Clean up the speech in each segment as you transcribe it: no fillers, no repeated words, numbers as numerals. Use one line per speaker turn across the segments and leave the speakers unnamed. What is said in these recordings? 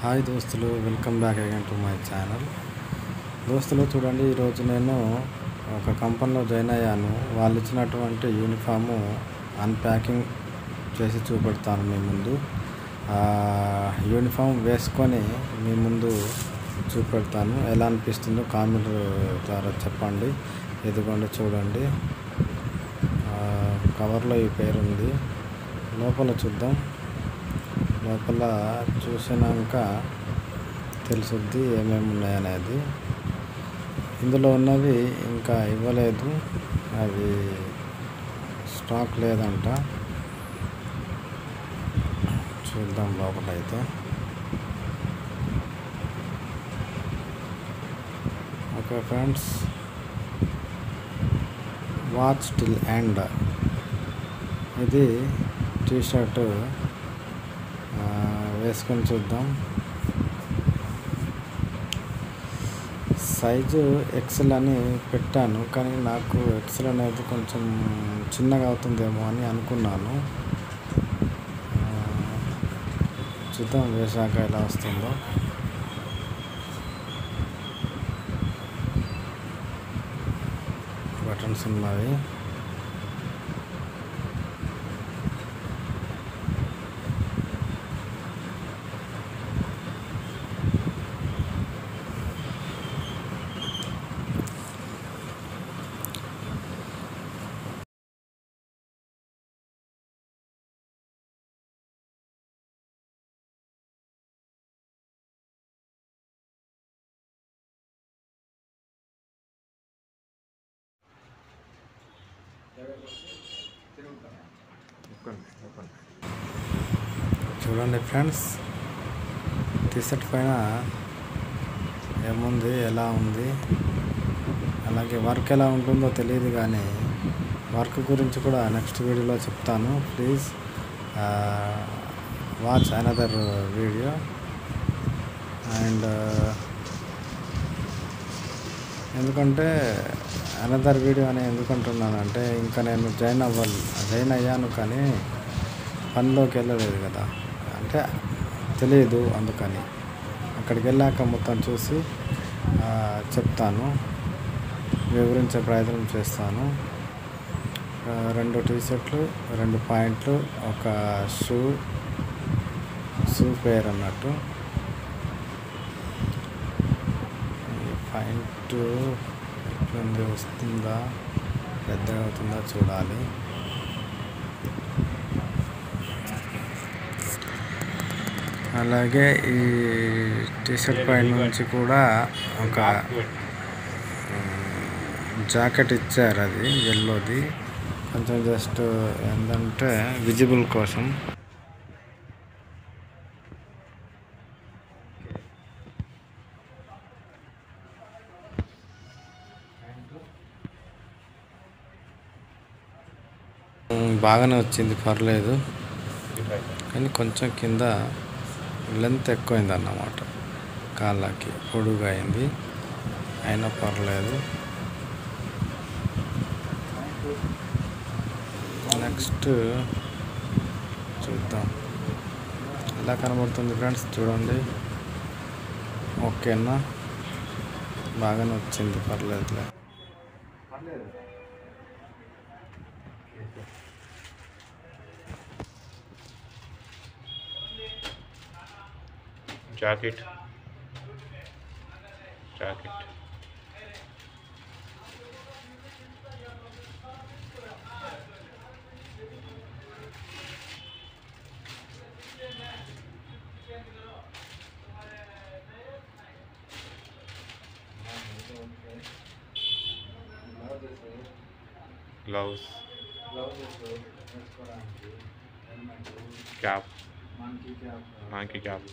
Hi దోస్తులు, welcome back again to my channel. దోస్తులు చూడండి, ఈరోజు నేను ఒక కంపెనీలో జాయిన్ అయ్యాను. వాళ్ళు ఇచ్చినటువంటి యూనిఫాము అన్ప్యాకింగ్ చేసి చూపెడతాను మీ ముందు. యూనిఫామ్ వేసుకొని మీ ముందు చూపెడతాను. ఎలా అనిపిస్తుందో కామెంట్ ద్వారా చెప్పండి. ఇదిగోండి చూడండి, కవర్లో ఈ పేరు ఉంది. లోపల చూద్దాం. లోపల చూసినాక తెలుసుద్ది ఏమేమి ఉన్నాయనేది. ఇందులో ఉన్నవి ఇంకా ఇవ్వలేదు, అవి స్టాక్ లేదంట. చూద్దాం లోపల అయితే. Okay friends, watch till end. ఇది టీషర్ట్ వేసుకొని చూద్దాం. సైజు ఎక్సెల్ అని పెట్టాను, కానీ నాకు ఎక్సెల్ అనేది కొంచెం చిన్నగా అవుతుందేమో అని అనుకున్నాను. చూద్దాం వేసాక ఎలా వస్తుందో. బటన్స్ ఉన్నవి. చూడండి ఫ్రెండ్స్, టీషర్ట్ పైన ఏముంది, ఎలా ఉంది, అలాగే వర్క్ ఎలా ఉంటుందో తెలియదు, కానీ వర్క్ గురించి కూడా నెక్స్ట్ వీడియోలో చెప్తాను. Please watch another video. And ఎందుకంటే అనదర్ వీడియో అని ఎందుకంటున్నానంటే, ఇంకా నేను జాయిన్ అయ్యాను, కానీ పనిలోకి వెళ్ళలేదు కదా, అంటే తెలియదు. అందుకని అక్కడికి వెళ్ళాక మొత్తం చూసి చెప్తాను, వివరించే ప్రయత్నం చేస్తాను. 2 టీషర్ట్లు, 2 ప్యాంట్లు, ఒక షూ పేర్ అన్నట్టు. ప్యాంటు ఎట్లుంది, వస్తుందా, పెద్దగా అవుతుందా చూడాలి. అలాగే ఈ టీషర్ట్ పైన నుంచి కూడా ఒక జాకెట్ ఇచ్చారు, అది ఎల్లోది. కొంచెం జస్ట్ ఏంటంటే విజిబుల్ కోసం. బాగానే వచ్చింది, పర్లేదు, కానీ కొంచెం కింద లెంత్ ఎక్కువైంది అన్నమాట, కాళ్ళకి పొడుగు అయింది, అయినా పర్లేదు. నెక్స్ట్ చూద్దాం ఎలా కనబడుతుంది ఫ్రెండ్స్. చూడండి, ఓకేనా, బాగానే వచ్చింది, పర్లేదులే.
Jacket gloves, cap, monkey cap,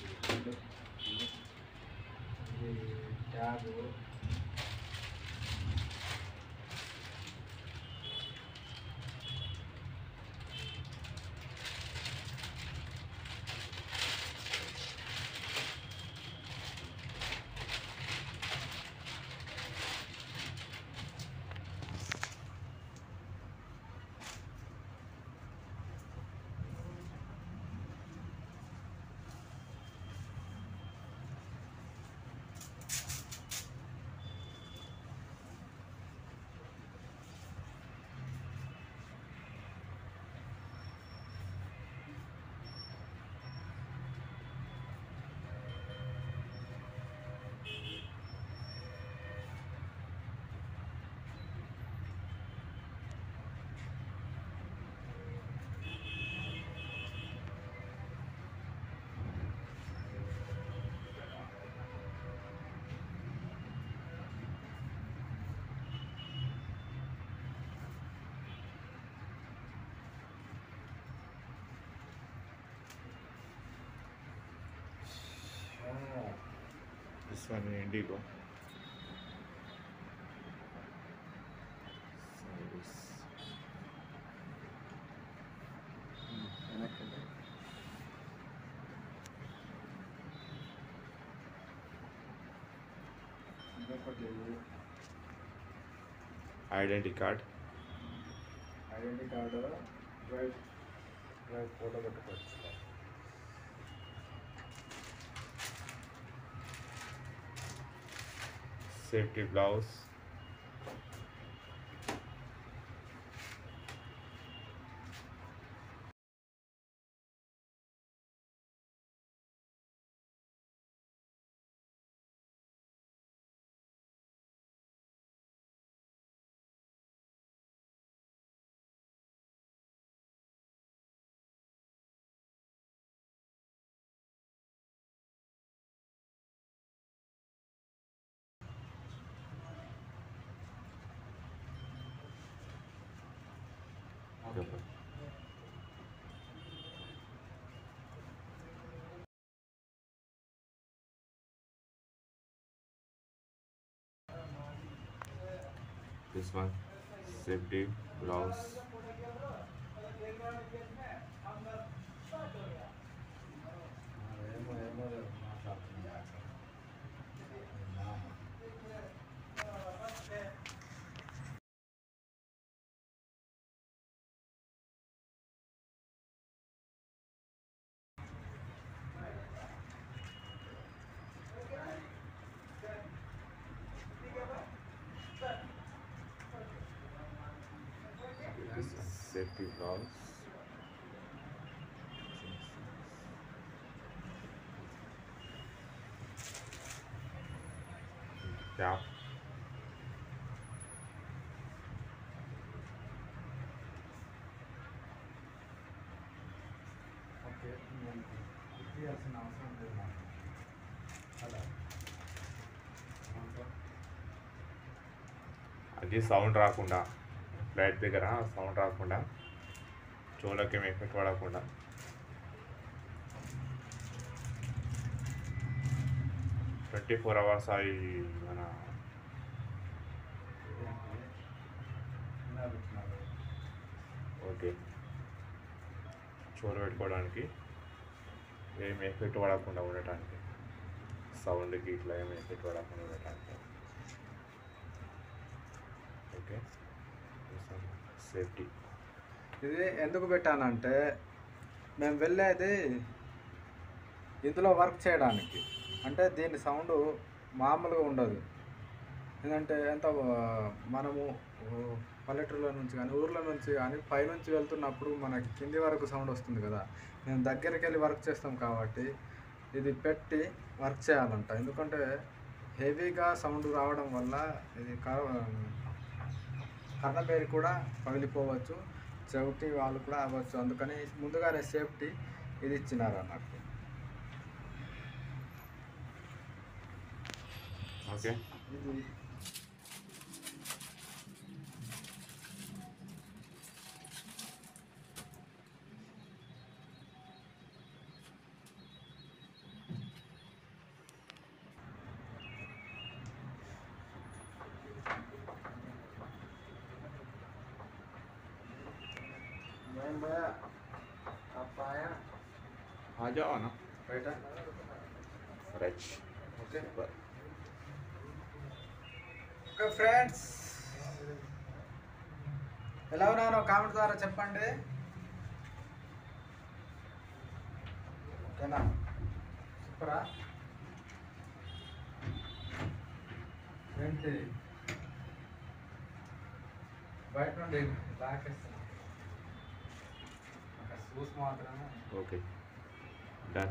This one Indigo. Service. Identity card.
Identity card drive photo పెట్టుకోవచ్చు.
Safety blouse. This one safety blouse. This one safety blouse. Cap.
Okay, నేను తీయాల్సిన అవసరం లేదు నాకు. అలా
అది సౌండ్ రాకుండా, ఫ్లైట్ దగ్గర సౌండ్ రాకుండా, చెవులకి ఏం ఎఫెక్ట్ పడకుండా 24 hours అవి మన ఓకే చెవులు పెట్టుకోవడానికి ఏం ఎఫెక్ట్ పడకుండా ఉండటానికి, సౌండ్కి ఇట్లా ఏం ఎఫెక్ట్ పడకుండా ఉండటానికి. Okay safety.
ఇది ఎందుకు పెట్టానంటే మేము వెళ్ళేది ఇందులో వర్క్ చేయడానికి. అంటే దీని సౌండ్ మామూలుగా ఉండదు. ఎందుకంటే ఎంత మనము పల్లెటూరులో నుంచి కానీ ఊర్ల నుంచి కానీ పైనుంచి వెళ్తున్నప్పుడు మనకి కింది వరకు సౌండ్ వస్తుంది కదా. మేము దగ్గరికి వెళ్ళి వర్క్ చేస్తాం కాబట్టి ఇది పెట్టి వర్క్ చేయాలంట. ఎందుకంటే హెవీగా సౌండ్ రావడం వల్ల ఇది కర్ణబేరి కూడా పగిలిపోవచ్చు, చెవిటి వాళ్ళు కూడా అవ్వచ్చు. అందుకని ముందుగానే సేఫ్టీ ఇది ఇచ్చినారు అన్నట్టు.
ఓకే
ఇది
आ जाओ ना
బయట
रच
ఓకే. ఓకే ఫ్రెండ్స్, ఎలా ఉన్నానో కామెంట్ ద్వారా చెప్పండి. ఓకేనా, సూపరా. ఏంటి బయట నుండి లాకేస్తున్నా, ఒక షూస్ మాత్రమే.
Okay done.